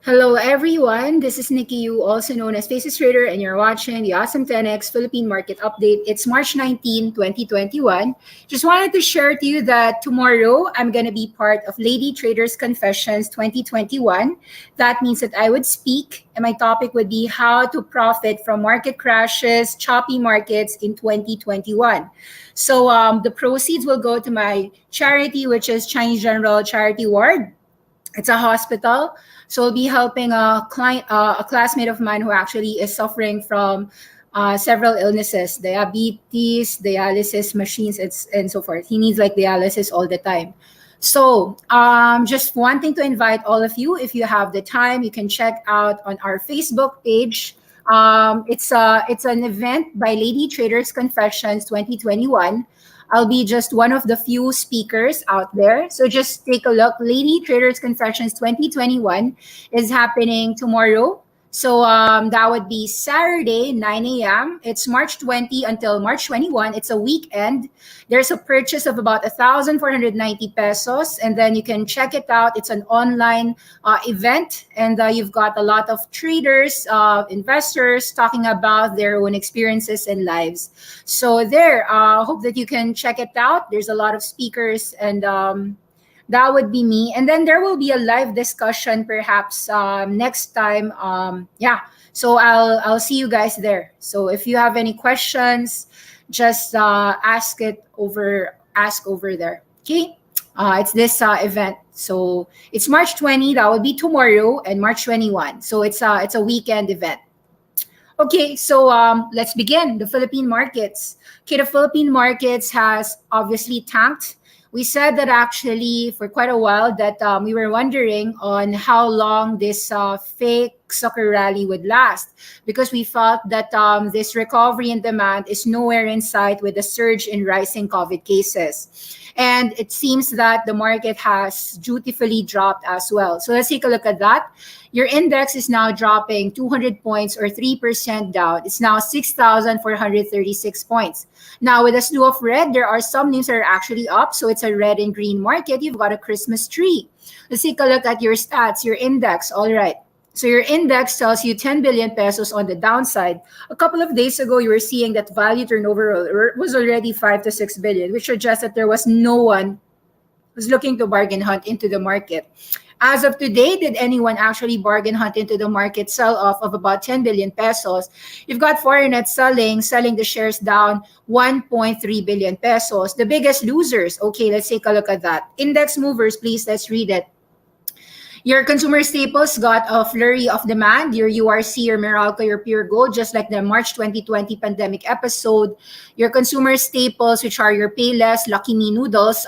Hello, everyone. This is Nikki, you also known as Faces Trader, and you're watching the Awesome10X Philippine Market Update. It's March 19, 2021. Just wanted to share to you that tomorrow I'm going to be part of Lady Traders Confessions 2021. That means that I would speak, and my topic would be how to profit from market crashes, choppy markets in 2021. So the proceeds will go to my charity, which is Chinese General Charity Ward. It's a hospital. So I'll be helping a classmate of mine who actually is suffering from several illnesses, diabetes, dialysis machines, and so forth. He needs like dialysis all the time. So just wanting to invite all of you, if you have the time, you can check out on our Facebook page. It's an event by Lady Traders Confessions 2021. I'll be just one of the few speakers out there. So just take a look. Lady Traders Confessions 2021 is happening tomorrow. So that would be Saturday, 9 a.m. It's March 20 until March 21. It's a weekend. There's a purchase of about 1,490 pesos. And then you can check it out. It's an online event. And you've got a lot of traders, investors talking about their own experiences and lives. So there, hope that you can check it out. There's a lot of speakers and that would be me. And then there will be a live discussion perhaps next time. Yeah. So I'll see you guys there. So if you have any questions, just ask over there. Okay. It's this event. So it's March 20. That will be tomorrow, and March 21. So it's a weekend event. Okay, so let's begin. The Philippine markets. Okay, the Philippine markets has obviously tanked. We said that actually for quite a while that we were wondering on how long this fake soccer rally would last, because we felt that this recovery in demand is nowhere in sight with the surge in rising COVID cases. And it seems that the market has dutifully dropped as well. So let's take a look at that. Your index is now dropping 200 points or 3% down. It's now 6,436 points. Now, with a slew of red, there are some names that are actually up. So it's a red and green market. You've got a Christmas tree. Let's take a look at your stats, your index. All right. So your index tells you 10 billion pesos on the downside. A couple of days ago, you were seeing that value turnover was already 5 to 6 billion, which suggests that there was no one who's looking to bargain hunt into the market. As of today, did anyone actually bargain hunt into the market sell-off of about 10 billion pesos? You've got foreigners selling the shares down 1.3 billion pesos. The biggest losers, okay, let's take a look at that. Index movers, please, let's read it. Your consumer staples got a flurry of demand. Your URC, your Meralco, your Pure Gold, just like the March 2020 pandemic episode. Your consumer staples, which are your Payless, Lucky Me noodles.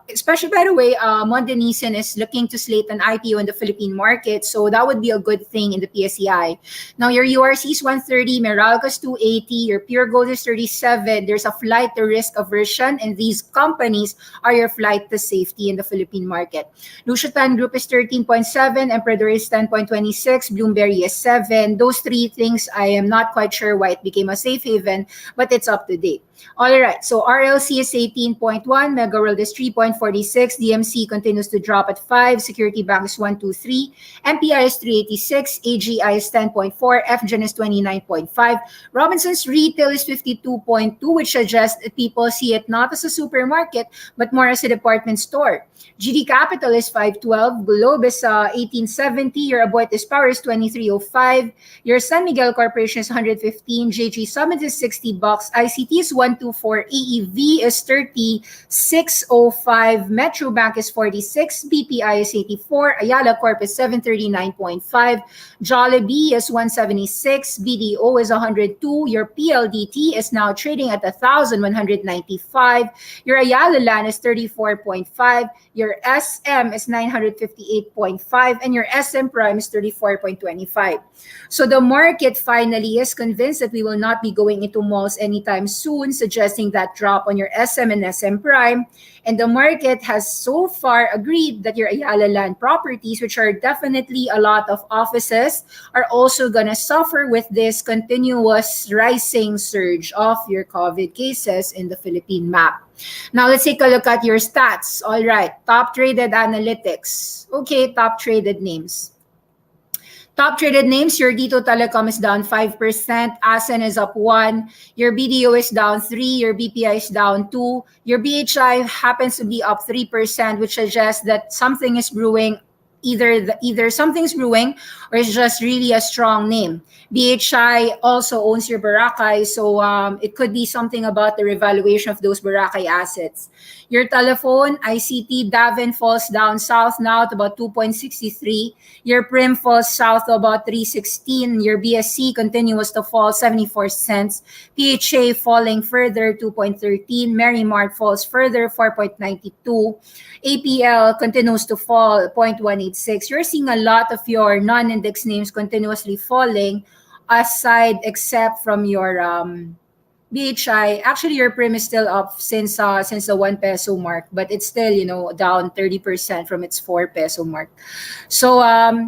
Especially, by the way, Mondenisan is looking to slate an IPO in the Philippine market. So that would be a good thing in the PSEI. Now, your URC is 130, Meralco is 280, your Pure Gold is 37. There's a flight to risk aversion, and these companies are your flight to safety in the Philippine market. Lucitan Group is 13.7, Emperador is 10.26, Bloomberry is 7. Those three things, I am not quite sure why it became a safe haven, but it's up to date. All right, so RLC is 18.1, Mega World is 3.46, DMC continues to drop at 5, Security Bank is 123, MPI is 386, AGI is 10.4, FGen is 29.5, Robinson's Retail is 52.2, which suggests that people see it not as a supermarket, but more as a department store. GD Capital is 512, Globe is 1870, your Aboitiz Power is 2305, your San Miguel Corporation is 115, JG Summit is 60 bucks, ICT is 124, AEV is 3605, Metro Bank is 46, BPI is 84, Ayala Corp is 739.5, Jollibee is 176, BDO is 102, your PLDT is now trading at 1,195, your Ayala Land is 34.5, your SM is 958.5, and your SM Prime is 34.25. So the market finally is convinced that we will not be going into malls anytime soon, suggesting that drop on your SM and SM Prime. And the market has so far agreed that your Ayala Land properties, which are definitely a lot of offices, are also going to suffer with this continuous rising surge of your COVID cases in the Philippine map. Now, let's take a look at your stats. All right, top traded analytics. Okay, top traded names. Top traded names, your Dito Telecom is down 5%, ASEN is up 1, your BDO is down 3, your BPI is down 2, your BHI happens to be up 3%, which suggests that something is brewing. Either something's brewing or it's just really a strong name. BHI also owns your Boracay, so it could be something about the revaluation of those Boracay assets. Your telephone, ICT, Davin falls down south now to about 2.63. Your Prim falls south to about 3.16. Your BSC continues to fall 74 cents. PHA falling further 2.13. Merrimart falls further 4.92. APL continues to fall 0.186. You're seeing a lot of your non-index names continuously falling, aside except from your BHI. Actually, your Prim is still up since the 1 peso mark, but it's still down 30% from its 4 peso mark. So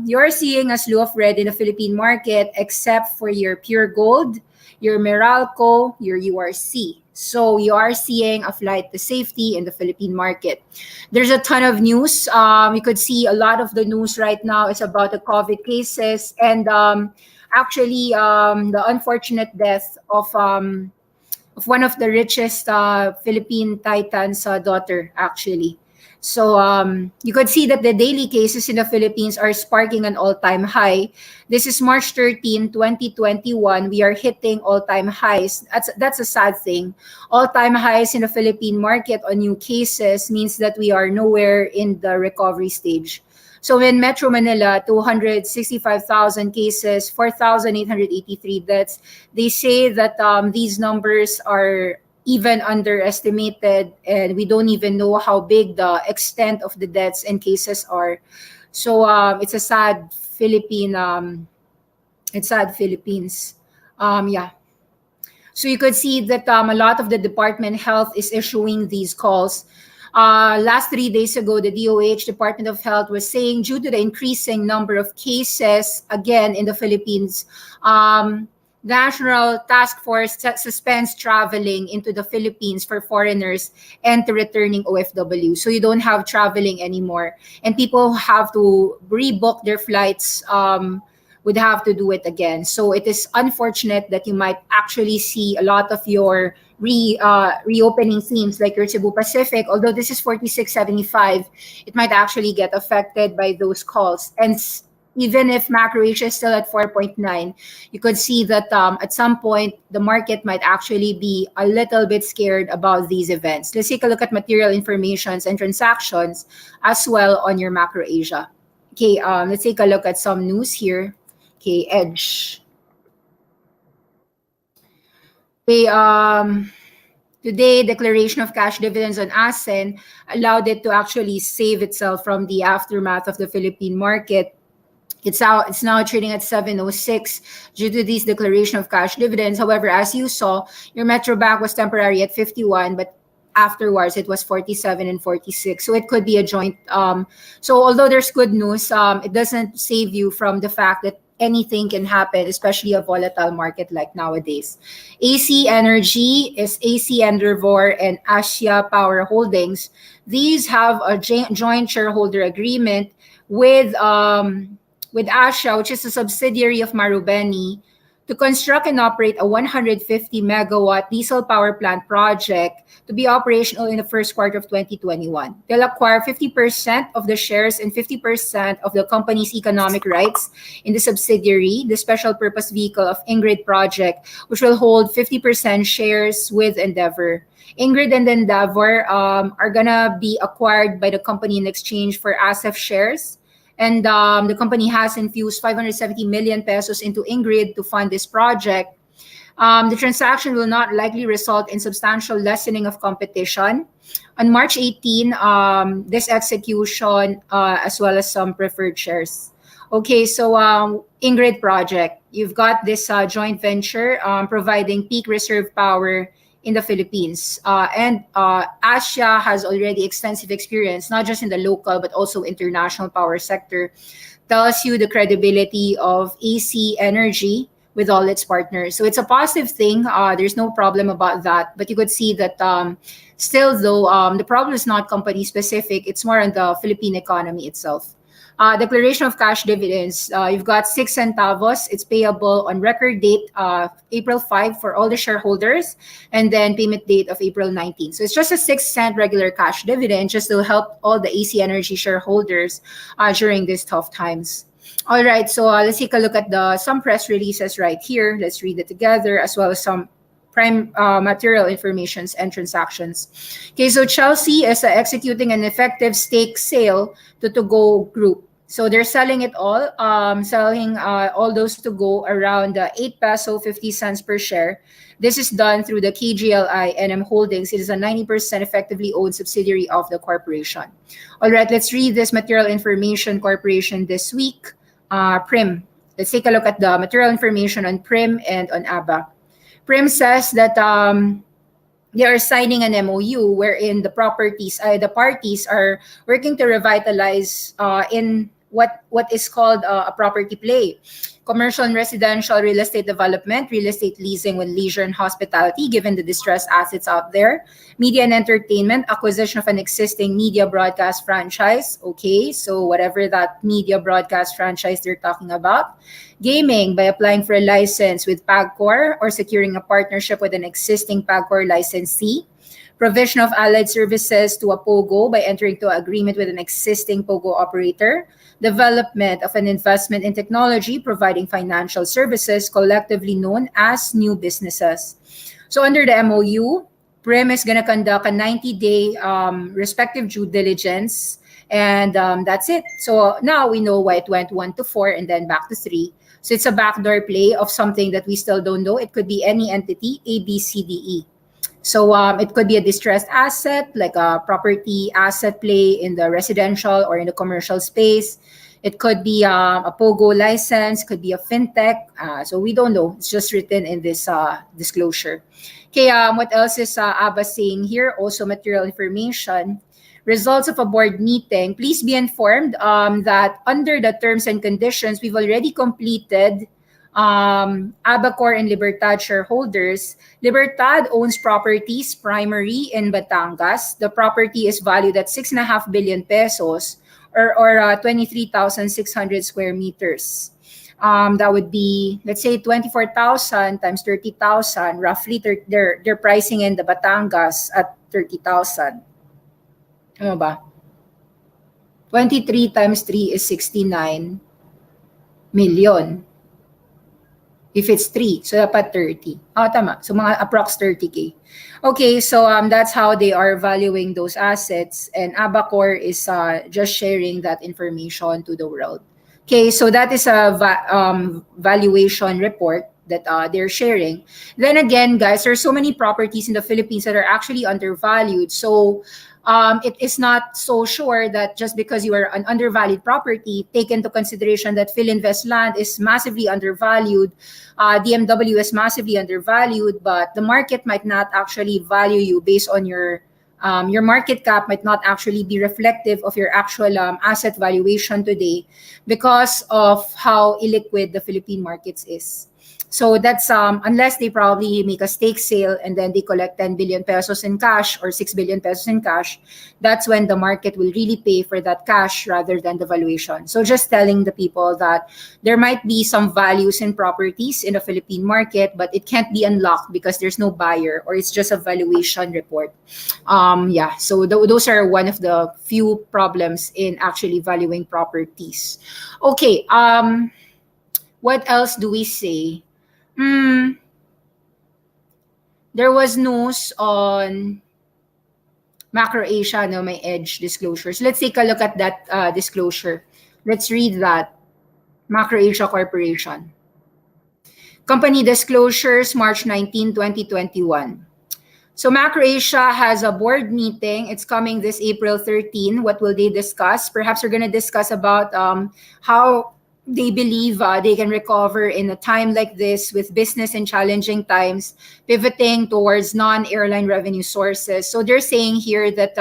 you're seeing a slew of red in the Philippine market, except for your Pure Gold, your Meralco, your URC. So you are seeing a flight to safety in the Philippine market. There's a ton of news. You could see a lot of the news right now is about the COVID cases and actually the unfortunate death of one of the richest Philippine titans' daughter, actually. So you could see that the daily cases in the Philippines are sparking an all-time high. This is March 13, 2021. We are hitting all-time highs. That's a sad thing. All-time highs in the Philippine market on new cases means that we are nowhere in the recovery stage. So in Metro Manila, 265,000 cases, 4,883 deaths. They say that these numbers are even underestimated, and we don't even know how big the extent of the deaths and cases are. So it's a sad it's sad Philippines. Yeah. So you could see that a lot of the Department of Health is issuing these calls. Last 3 days ago, the DOH, Department of Health, was saying due to the increasing number of cases, again, in the Philippines, National Task Force suspends traveling into the Philippines for foreigners and to returning OFW. So you don't have traveling anymore. And people have to rebook their flights, would have to do it again. So it is unfortunate that you might actually see a lot of your reopening themes like your Cebu Pacific, although this is 46.75, it might actually get affected by those calls. And even if macro Asia is still at 4.9, you could see that at some point, the market might actually be a little bit scared about these events. Let's take a look at material informations and transactions as well on your macro Asia. Okay, let's take a look at some news here. Okay, Edge. Okay, today, declaration of cash dividends on ASEN allowed it to actually save itself from the aftermath of the Philippine market. It's now trading at 706 due to these declaration of cash dividends. However, as you saw, your Metro Bank was temporary at 51, but afterwards it was 47 and 46. So it could be a joint. So although there's good news, it doesn't save you from the fact that anything can happen, especially a volatile market like nowadays. AC Energy is AC Endeavor and Asia Power Holdings. These have a joint shareholder agreement with Asia, which is a subsidiary of Marubeni, to construct and operate a 150 megawatt diesel power plant project to be operational in the first quarter of 2021. They'll acquire 50% of the shares and 50% of the company's economic rights in the subsidiary, the special purpose vehicle of Ingrid project, which will hold 50% shares with Endeavor. Ingrid and Endeavor are gonna be acquired by the company in exchange for ASEF shares. And the company has infused 570 million pesos into Ingrid to fund this project. The transaction will not likely result in substantial lessening of competition. On March 18, this execution, as well as some preferred shares. Okay, so Ingrid project, you've got this joint venture providing peak reserve power in the Philippines. And Asia has already extensive experience, not just in the local, but also international power sector. Tells you the credibility of AC Energy with all its partners. So it's a positive thing. There's no problem about that. But you could see that still, though, the problem is not company specific. It's more on the Philippine economy itself. Declaration of cash dividends. You've got 6 centavos. It's payable on record date April 5 for all the shareholders, and then payment date of April 19. So it's just a 6-cent regular cash dividend just to help all the AC Energy shareholders during these tough times. All right, so let's take a look at some press releases right here. Let's read it together, as well as some prime material informations and transactions. Okay, so Chelsea is executing an effective stake sale to Go Group. So they're selling it all, selling all those to Go around 8 peso 50 cents per share. This is done through the KGLI NM Holdings. It is a 90% effectively owned subsidiary of the corporation. All right, let's read this material information corporation this week. Prim. Let's take a look at the material information on Prim and on ABA. Prim says that they are signing an MOU wherein the parties are working to revitalize in what is called a property play. Commercial and residential real estate development, real estate leasing with leisure and hospitality, given the distressed assets out there. Media and entertainment, acquisition of an existing media broadcast franchise. Okay, so whatever that media broadcast franchise they're talking about. Gaming, by applying for a license with PAGCOR or securing a partnership with an existing PAGCOR licensee. Provision of allied services to a POGO by entering into an agreement with an existing POGO operator. Development of an investment in technology, providing financial services, collectively known as new businesses. So under the MOU, Prim is going to conduct a 90-day respective due diligence, and that's it. So now we know why it went 1 to 4 and then back to 3. So it's a backdoor play of something that we still don't know. It could be any entity, A, B, C, D, E. So it could be a distressed asset, like a property asset play in the residential or in the commercial space. It could be a POGO license, could be a fintech. So we don't know. It's just written in this disclosure. Okay, what else is ABA saying here? Also material information. Results of a board meeting. Please be informed that under the terms and conditions, we've already completed Abacor and Libertad shareholders. Libertad owns properties primary in Batangas. The property is valued at 6.5 billion pesos or 23,600 square meters. That would be, let's say, 24,000 times 30,000. Roughly, they're pricing in the Batangas at 30,000. Ano ba? 23 times 3 is 69 million. If it's 3, so dapat 30. Tama. So mga approx 30K. Okay, so that's how they are valuing those assets, and Abacor is just sharing that information to the world. Okay, so that is a valuation report that they're sharing. Then again, guys, there are so many properties in the Philippines that are actually undervalued. So it is not so sure that just because you are an undervalued property, take into consideration that Philinvest land is massively undervalued, DMW is massively undervalued, but the market might not actually value you based on your market cap might not actually be reflective of your actual asset valuation today because of how illiquid the Philippine markets is. So that's unless they probably make a stake sale and then they collect 10 billion pesos in cash or 6 billion pesos in cash, that's when the market will really pay for that cash rather than the valuation. So just telling the people that there might be some values in properties in the Philippine market, but it can't be unlocked because there's no buyer or it's just a valuation report. Yeah, so those are one of the few problems in actually valuing properties. Okay, what else do we say? There was news on Macro Asia, no, my edge disclosures. Let's take a look at that disclosure. Let's read that. Macro Asia Corporation. Company disclosures, March 19, 2021. So Macro Asia has a board meeting. It's coming this April 13. What will they discuss? Perhaps we're going to discuss about how they believe they can recover in a time like this with business in challenging times, pivoting towards non-airline revenue sources. So they're saying here that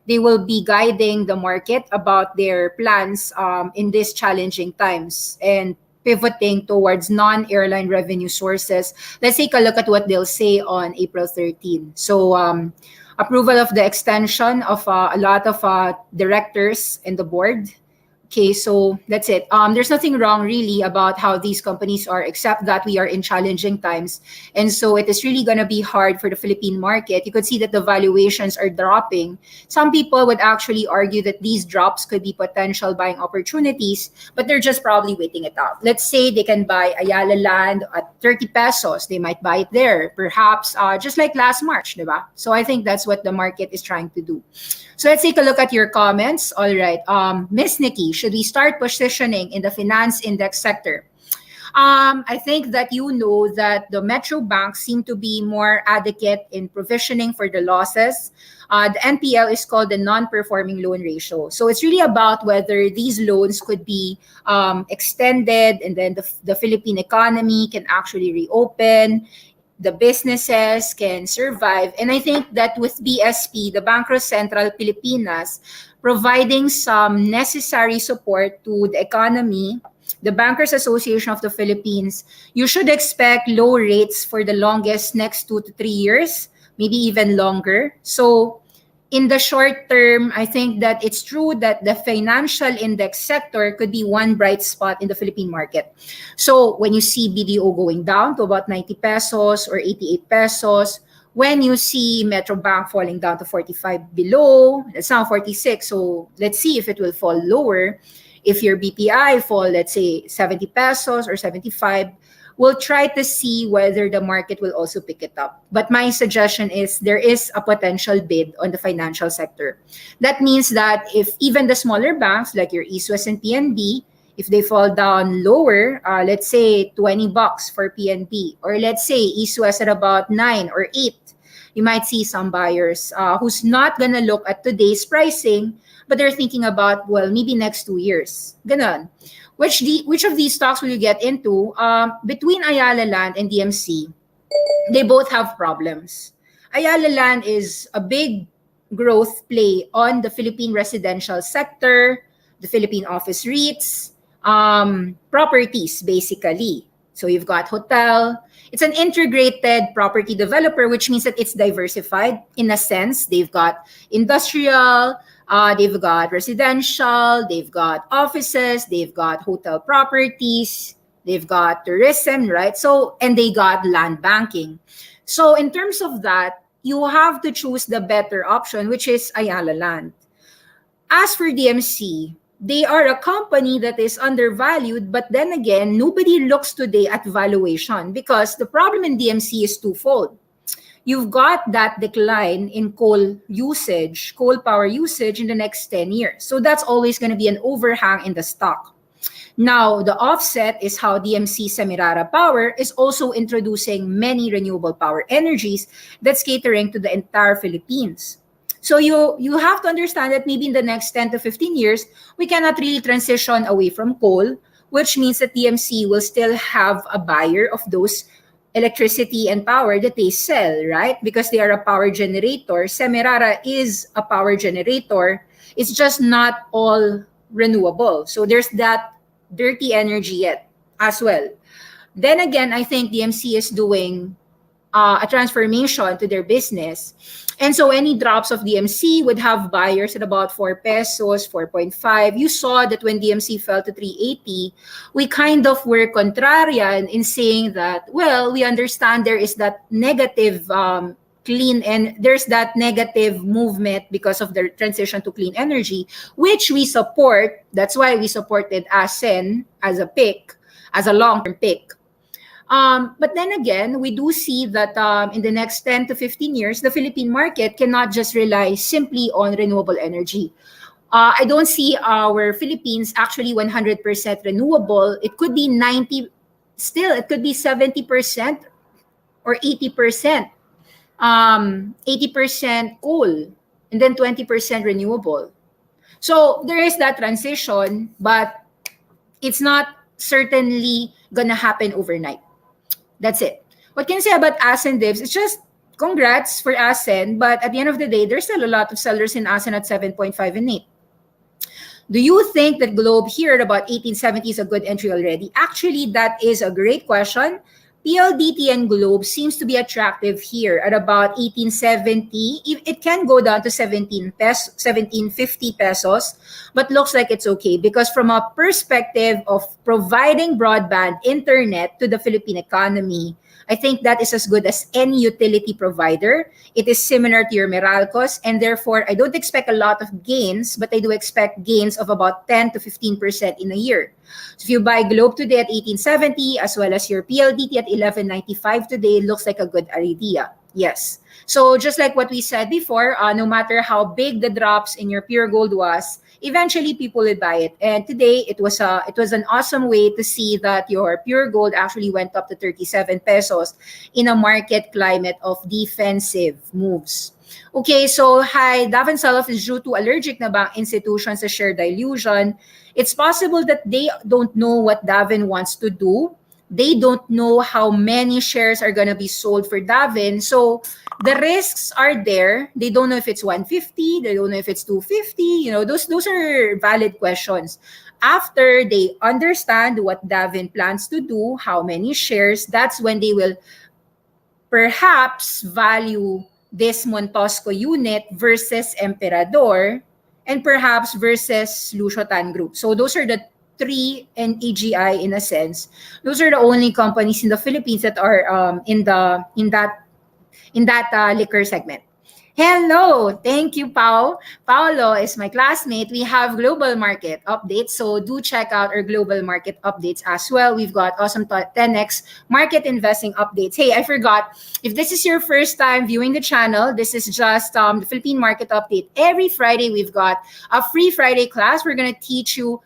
they will be guiding the market about their plans in these challenging times and pivoting towards non-airline revenue sources. Let's take a look at what they'll say on April 13. So approval of the extension of a lot of directors in the board. Okay, so that's it. There's nothing wrong really about how these companies are, except that we are in challenging times. And so it is really going to be hard for the Philippine market. You could see that the valuations are dropping. Some people would actually argue that these drops could be potential buying opportunities, but they're just probably waiting it out. Let's say they can buy Ayala land at 30 pesos. They might buy it there, perhaps just like last March, diba? So I think that's what the market is trying to do. So let's take a look at your comments. All right. Miss Nikki, should we start positioning in the finance index sector? I think that you know that the metro banks seem to be more adequate in provisioning for the losses. The NPL is called the non-performing loan ratio. So it's really about whether these loans could be extended, and then the Philippine economy can actually reopen, the businesses can survive. And I think that with BSP, the Bangko Sentral Pilipinas, providing some necessary support to the economy, the Bankers Association of the Philippines, you should expect low rates for the longest next 2 to 3 years, maybe even longer. So in the short term, I think that it's true that the financial index sector could be one bright spot in the Philippine market. So when you see BDO going down to about 90 pesos or 88 pesos, when you see Metro Bank falling down to 45 below, it's now 46. So let's see if it will fall lower. If your BPI fall, let's say 70 pesos or 75, we'll try to see whether the market will also pick it up. But my suggestion is there is a potential bid on the financial sector. That means that if even the smaller banks like your East West and PNB, if they fall down lower, let's say 20 bucks for PNB, or let's say East West at about 9 or 8, you might see some buyers who's not gonna look at today's pricing, but they're thinking about, well, maybe next 2 years. Ganon. Which of these stocks will you get into? Between Ayala Land and DMC, they both have problems. Ayala Land is a big growth play on the Philippine residential sector, the Philippine office REITs, properties, basically. So you've got hotel. It's an integrated property developer, which means that it's diversified in a sense. They've got industrial, they've got residential, they've got offices, they've got hotel properties, they've got tourism, right? So, and they got land banking. So in terms of that, you have to choose the better option, which is Ayala Land. As for DMC, they are a company that is undervalued, but then again, nobody looks today at valuation because the problem in DMC is twofold. You've got that decline in coal usage, coal power usage in the next 10 years. So that's always going to be an overhang in the stock. Now, the offset is how DMC Semirara Power is also introducing many renewable power energies that's catering to the entire Philippines. So you have to understand that maybe in the next 10 to 15 years, we cannot really transition away from coal, which means that DMC will still have a buyer of those electricity and power that they sell, right? Because they are a power generator. Semirara is a power generator. It's just not all renewable. So there's that dirty energy yet as well. Then again, I think DMC is doing a transformation to their business. And so any drops of DMC would have buyers at about 4 pesos, 4.5. You saw that when DMC fell to 380, we kind of were contrarian in saying that, well, we understand there is that negative clean, and there's that negative movement because of the transition to clean energy, which we support. That's why we supported ASEN as a pick, as a long-term pick. But then again, we do see that in the next 10 to 15 years, the Philippine market cannot just rely simply on renewable energy. I don't see our Philippines actually 100% renewable. It could be 90, still, it could be 70% or 80%. 80% coal, and then 20% renewable. So there is that transition, but it's not certainly gonna happen overnight. That's it. What can you say about ASEN divs? It's just congrats for ASEN, but at the end of the day, there's still a lot of sellers in ASEN at 7.5 and 8. Do you think that Globe here at about 1870 is a good entry already? Actually, that is a great question. PLDT and Globe seems to be attractive here at about 1870. It can go down to 1750 pesos, but looks like it's okay because from a perspective of providing broadband internet to the Philippine economy, I think that is as good as any utility provider. It is similar to your Meralcos, and therefore I don't expect a lot of gains, but I do expect gains of about 10 to 15% in a year. So if you buy Globe today at 1870 as well as your PLDT at 1195 today, it looks like a good idea. Yes. So just like what we said before, no matter how big the drops in your pure gold was, eventually people will buy it. And today it was an awesome way to see that your pure gold actually went up to 37 pesos in a market climate of defensive moves. Okay, so high Davin sell-off is due to allergic na bank institutions sa share dilution. It's possible that they don't know what Davin wants to do. They don't know how many shares are going to be sold for Davin. So the risks are there. They don't know if it's 150. They don't know if it's 250. Those are valid questions. After they understand what Davin plans to do, how many shares, that's when they will perhaps value this Montosco unit versus Emperador and perhaps versus Lucio Tan Group. So those are the three, and AGI in a sense. Those are the only companies in the Philippines that are in that liquor segment. Hello, thank you, Pao. Paolo is my classmate. We have global market updates, so do check out our global market updates as well. We've got Awesome10X market investing updates. Hey, I forgot, if this is your first time viewing the channel, this is just the Philippine market update. Every Friday, we've got a free Friday class. We're going to teach you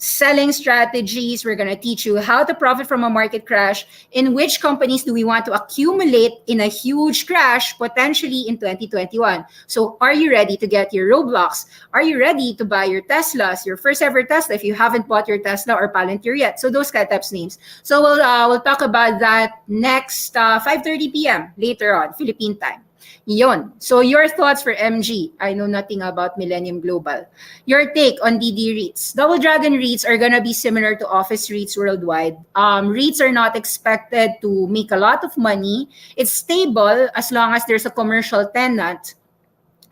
selling strategies. We're going to teach you how to profit from a market crash. In which companies do we want to accumulate in a huge crash potentially in 2021? So are you ready to get your Roblox? Are you ready to buy your Teslas, your first ever Tesla if you haven't bought your Tesla or Palantir yet? So those kind of types names. So we'll talk about that next 5:30 p.m. later on, Philippine time. Yon. So your thoughts for MG. I know nothing about Millennium Global. Your take on DD REITs. Double Dragon REITs are going to be similar to office REITs worldwide. REITs are not expected to make a lot of money. It's stable as long as there's a commercial tenant.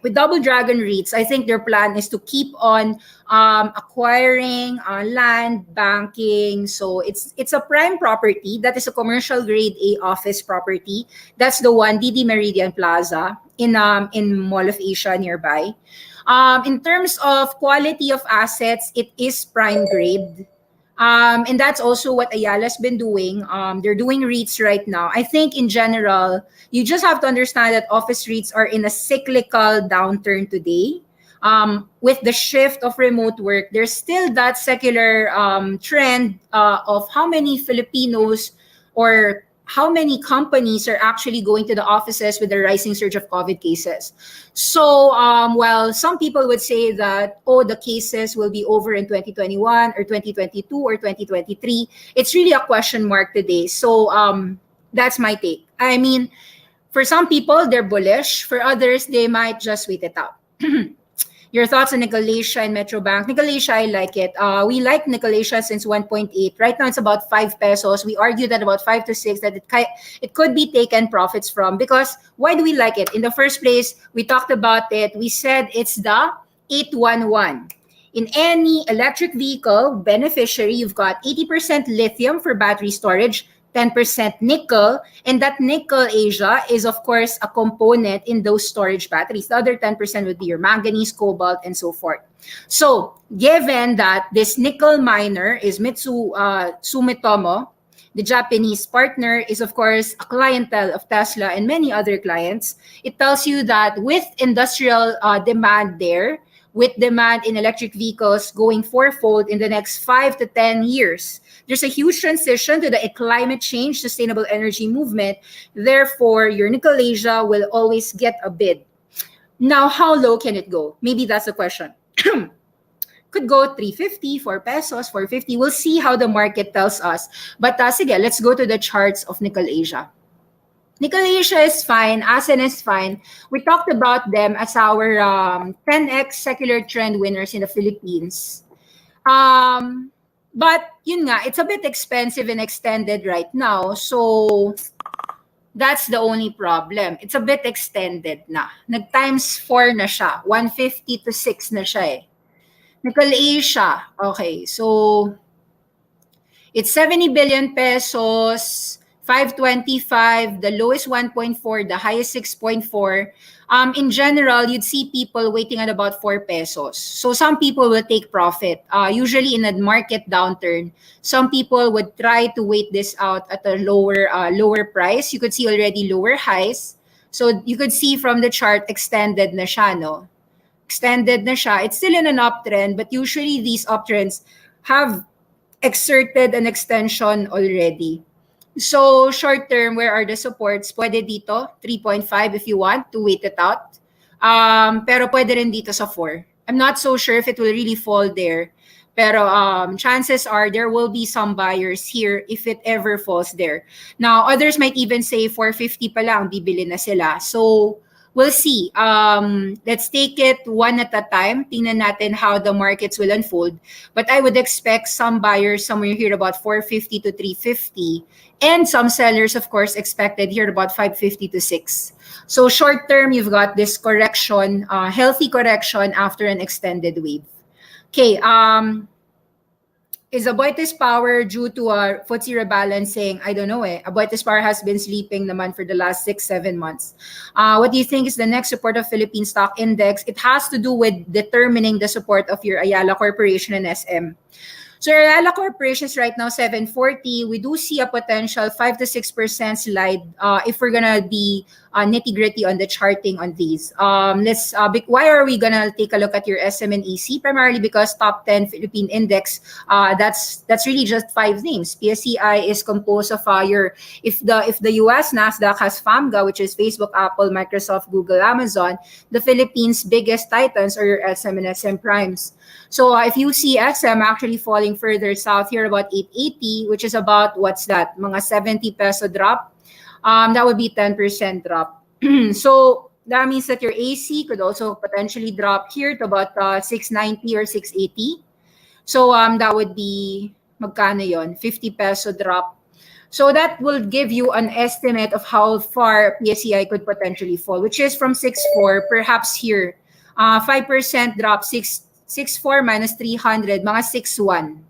With Double Dragon REITs, I think their plan is to keep on acquiring land, banking. So it's a prime property that is a commercial grade A office property. That's the one, DD Meridian Plaza in Mall of Asia nearby. In terms of quality of assets, it is prime grade. And that's also what Ayala's been doing. They're doing REITs right now. I think in general, you just have to understand that office REITs are in a cyclical downturn today. With the shift of remote work, there's still that secular trend of how many Filipinos or how many companies are actually going to the offices with the rising surge of COVID cases. So while some people would say that, the cases will be over in 2021 or 2022 or 2023, it's really a question mark today. So that's my take. I mean, for some people, they're bullish. For others, they might just wait it out. Your thoughts on Nicolasia and Metrobank. Nicolasia, I like it. We like Nicolasia since 1.8. Right now, it's about 5 pesos. We argued that about 5 to 6 that it could be taken profits from. Because why do we like it? In the first place, we talked about it. We said it's the 811. In any electric vehicle beneficiary, you've got 80% lithium for battery storage, 10% nickel, and that nickel, Asia, is of course a component in those storage batteries. The other 10% would be your manganese, cobalt, and so forth. So given that this nickel miner is Sumitomo, the Japanese partner is of course a clientele of Tesla and many other clients, it tells you that with industrial demand there, with demand in electric vehicles going fourfold in the next 5 to 10 years, there's a huge transition to the climate change, sustainable energy movement. Therefore, your Nicolasia will always get a bid. Now, how low can it go? Maybe that's the question. Could go 350, 4 pesos, 450. We'll see how the market tells us. But sige, let's go to the charts of Nicolasia. Nicolasia is fine. Asen is fine. We talked about them as our 10x secular trend winners in the Philippines. But yun nga, it's a bit expensive and extended right now. So, that's the only problem. It's a bit extended na. Nag-times 4 na siya. 150 to 6 na siya eh. Nag-A siya. Okay, so it's 70 billion pesos, 525, the lowest 1.4, the highest 6.4. In general, you'd see people waiting at about 4 pesos. So some people will take profit. Usually in a market downturn, some people would try to wait this out at a lower price. You could see already lower highs. So you could see from the chart, extended na siya, no? Extended na siya. It's still in an uptrend, but usually these uptrends have exerted an extension already. So short term, where are the supports? Pwede dito, 3.5 if you want to wait it out. Pero pwede rin dito sa 4. I'm not so sure if it will really fall there. Pero chances are there will be some buyers here if it ever falls there. Now, others might even say 450 pa lang, bibili na sila. So we'll see. Let's take it one at a time. Tingnan natin how the markets will unfold. But I would expect some buyers somewhere here about 450 to 350. And some sellers, of course, expected here about 550 to 6. So short term, you've got this correction, healthy correction after an extended wave. Okay, is Aboitiz Power due to a FTSE rebalancing? I don't know eh. Aboitiz Power has been sleeping naman for the last 6-7 months. What do you think is the next support of Philippine Stock Index? It has to do with determining the support of your Ayala Corporation and SM. So your Ayala Corporation is right now 740. We do see a potential 5 to 6% slide if we're gonna be nitty-gritty on the charting on these. Why are we gonna take a look at your SM and EC? Primarily because top 10 Philippine index, that's really just 5 names. PSEI is composed of if the US Nasdaq has FAMGA, which is Facebook, Apple, Microsoft, Google, Amazon, the Philippines' biggest titans are your SM and SM primes. So if you see SM actually falling further south here about 880, which is about, what's that, mga 70 peso drop, that would be 10% drop. So that means that your AC could also potentially drop here to about 690 or 680. So that would be, magkano yon? 50 peso drop. So that will give you an estimate of how far PSEI could potentially fall, which is from 6.4, perhaps here, 5% drop, 6.4 minus 300, mga 6.1.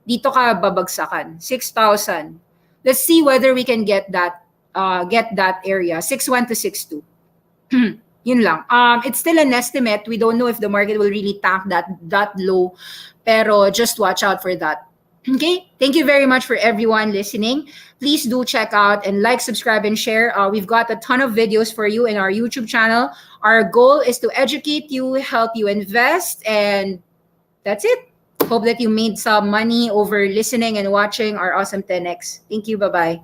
Dito ka babagsakan, 6,000. Let's see whether we can get that area, 6.1 to 6.2. Yun lang. It's still an estimate. We don't know if the market will really tank that low, pero just watch out for that. Okay, thank you very much for everyone listening. Please do check out and like, subscribe, and share. We've got a ton of videos for you in our YouTube channel. Our goal is to educate you, help you invest, and that's it. Hope that you made some money over listening and watching our Awesome 10X. Thank you. Bye-bye.